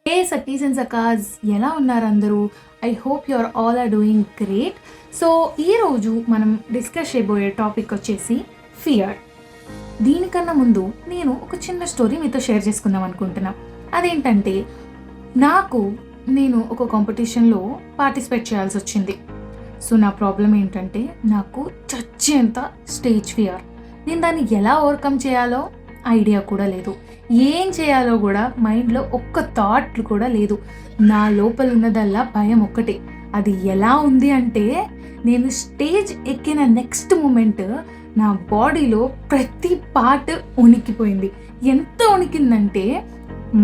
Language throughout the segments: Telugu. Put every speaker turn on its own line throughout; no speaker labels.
హే సఖీస్ అండ్ సకాస్, ఎలా ఉన్నారు అందరూ? I hope you are doing great. So ఈరోజు మనం డిస్కస్ చేయబోయే టాపిక్ వచ్చేసి ఫియర్. దీనికన్నా ముందు నేను ఒక చిన్న స్టోరీ మీతో షేర్ చేసుకుందాం అనుకుంటున్నా. అదేంటంటే, నేను ఒక కాంపిటీషన్లో పార్టిసిపేట్ చేయాల్సి వచ్చింది. సో నా ప్రాబ్లం ఏంటంటే, నాకు చచ్చేంత స్టేజ్ ఫియర్. నేను దాన్ని ఎలా ఓవర్కమ్ చేయాలో ఐడియా కూడా లేదు. ఏం చేయాలో కూడా మైండ్లో ఒక్క థాట్ కూడా లేదు. నా లోపల ఉన్నదల్లా భయం ఒక్కటే. అది ఎలా ఉంది అంటే, నేను స్టేజ్ ఎక్కిన నెక్స్ట్ మూమెంట్ నా బాడీలో ప్రతి పార్ట్ ఉనికిపోయింది. ఎంత ఉనికిందంటే,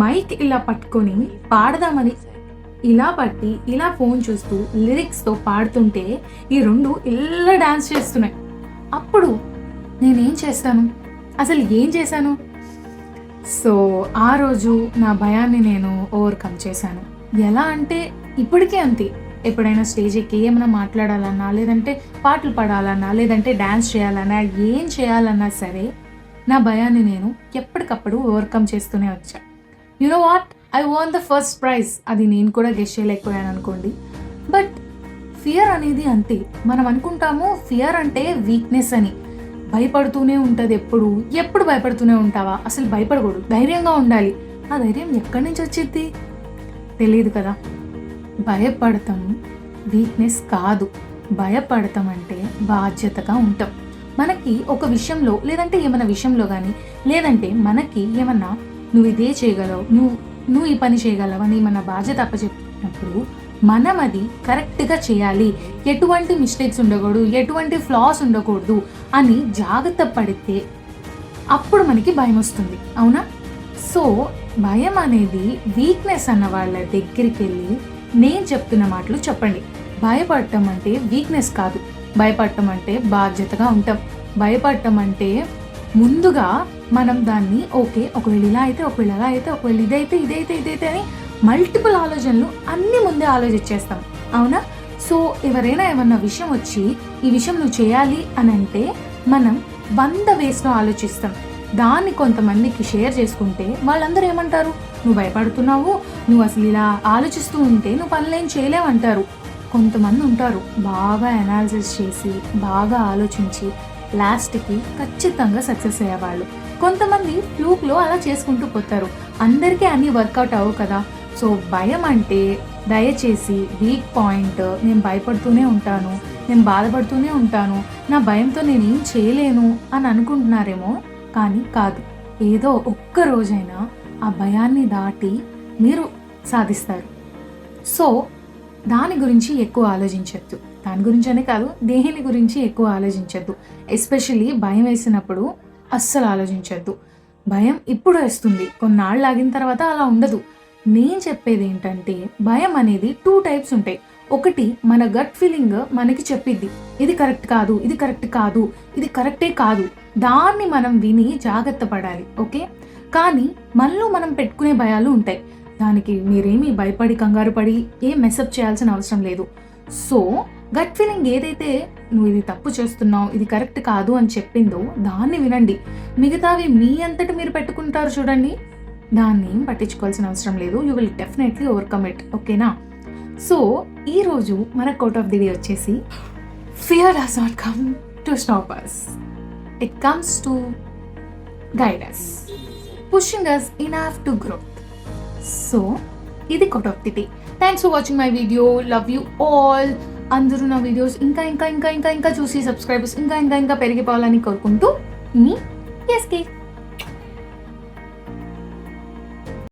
మైక్ ఇలా పట్టుకొని పాడదామని ఇలా పట్టి ఇలా ఫోన్ చూస్తూ లిరిక్స్తో పాడుతుంటే ఈ రెండు ఇలా డాన్స్ చేస్తున్నాయి. అప్పుడు నేనేం చేస్తాను? అసలు ఏం చేశాను? సో ఆ రోజు నా భయాన్ని నేను ఓవర్కమ్ చేశాను. ఎలా అంటే, ఇప్పటికే అంతే. ఎప్పుడైనా స్టేజ్ ఎక్కి ఏమైనా మాట్లాడాలన్నా, లేదంటే పాటలు పాడాలన్నా, లేదంటే డ్యాన్స్ చేయాలన్నా, ఏం చేయాలన్నా సరే నా భయాన్ని నేను ఎప్పటికప్పుడు ఓవర్కమ్ చేస్తూనే వచ్చా. You know what, I won the first prize. అది నేను కూడా గెస్ చేయలేకపోయాను అనుకోండి. బట్ ఫియర్ అనేది అంతే. మనం అనుకుంటాము ఫియర్ అంటే వీక్నెస్ అని. భయపడుతూనే ఉంటుంది. ఎప్పుడు భయపడుతూనే ఉంటావా? అసలు భయపడకూడదు, ధైర్యంగా ఉండాలి. ఆ ధైర్యం ఎక్కడి నుంచి వచ్చింది తెలియదు కదా. భయపడతాం వీక్నెస్ కాదు. భయపడతాం అంటే బాధ్యతగా ఉంటాం. మనకి ఒక విషయంలో, లేదంటే ఏమైనా విషయంలో కానీ, లేదంటే మనకి ఏమన్నా నువ్వు ఇదే చేయగలవు, నువ్వు ఈ పని చేయగలవని మన బాధ్యత అప్పచెప్పినప్పుడు మనం అది కరెక్ట్గా చేయాలి, ఎటువంటి మిస్టేక్స్ ఉండకూడదు, ఎటువంటి ఫ్లాస్ ఉండకూడదు అని జాగ్రత్త పడితే అప్పుడు మనకి భయం వస్తుంది, అవునా? సో భయం అనేది వీక్నెస్ అన్న వాళ్ళ దగ్గరికి వెళ్ళి నేను చెప్తున్న మాటలు చెప్పండి. భయపడటం అంటే వీక్నెస్ కాదు. భయపడటం అంటే బాధ్యతగా ఉంటాం. భయపడటం అంటే ముందుగా మనం దాన్ని ఒకవేళ ఇలా అయితే, ఒకవేళ అలా అయితే, ఒకవేళ ఇదైతే అని మల్టిపుల్ ఆలోచనలు అన్నీ ముందే ఆలోచించేస్తాం, అవునా? సో ఎవరైనా ఏమన్నా విషయం వచ్చి ఈ విషయం నువ్వు చేయాలి అని అంటే మనం 100 వేస్లో ఆలోచిస్తాం. దాన్ని కొంతమందికి షేర్ చేసుకుంటే వాళ్ళందరూ ఏమంటారు? నువ్వు భయపడుతున్నావు, నువ్వు అసలు ఇలా ఆలోచిస్తూ ఉంటే నువ్వు పనులేం చేయలేమంటారు. కొంతమంది ఉంటారు బాగా అనాలిసిస్ చేసి, బాగా ఆలోచించి లాస్ట్కి ఖచ్చితంగా సక్సెస్ అయ్యేవాళ్ళు. కొంతమంది ఫ్లూక్లో అలా చేసుకుంటూ పోతారు. అందరికీ అన్నీ వర్కౌట్ అవ్వవు కదా. సో భయం అంటే దయచేసి వీక్ పాయింట్, నేను భయపడుతూనే ఉంటాను, నేను బాధపడుతూనే ఉంటాను, నా భయంతో నేను ఏం చేయలేను అని అనుకుంటున్నారేమో, కానీ కాదు. ఏదో ఒక్క రోజైనా ఆ భయాన్ని దాటి మీరు సాధిస్తారు. సో దాని గురించి ఎక్కువ ఆలోచించద్దు. దాని గురించి అనే కాదు, దేని గురించి ఎక్కువ ఆలోచించద్దు. ఎస్పెషల్లీ భయం వేసినప్పుడు అస్సలు ఆలోచించద్దు. భయం ఇప్పుడు వేస్తుంది, కొన్నాళ్ళు ఆగిన తర్వాత అలా ఉండదు. నేను చెప్పేది ఏంటంటే, భయం అనేది 2 టైప్స్ ఉంటాయి. ఒకటి, మన గట్ ఫీలింగ్ మనకి చెప్పిద్ది ఇది కరెక్ట్ కాదు, ఇది కరెక్ట్ కాదు, ఇది కరెక్టే కాదు. దాన్ని మనం విని జాగ్రత్త పడాలి, ఓకే? కానీ మనలో మనం పెట్టుకునే భయాలు ఉంటాయి. దానికి మీరేమీ భయపడి కంగారు పడి ఏం మెసప్ చేయాల్సిన అవసరం లేదు. సో గట్ ఫీలింగ్ ఏదైతే నువ్వు ఇది తప్పు చేస్తున్నావు, ఇది కరెక్ట్ కాదు అని చెప్పిందో దాన్ని వినండి. మిగతావి మీ అంతటి మీరు పెట్టుకుంటారు చూడండి, దాన్ని ఏం పట్టించుకోవాల్సిన అవసరం లేదు. You will definitely overcome it, ఓకేనా? సో ఈరోజు మన కోట్ ఆఫ్ ది డే వచ్చేసి, fear does not come to stop us, it comes to guide us, pushing us enough to grow. So ఇది quote of the day. Thanks for watching my video. Love you all. అందరూ నా వీడియోస్ ఇంకా చూసి సబ్స్క్రైబర్స్ ఇంకా పెరిగిపోవాలని కోరుకుంటూ మీ ఎస్కే.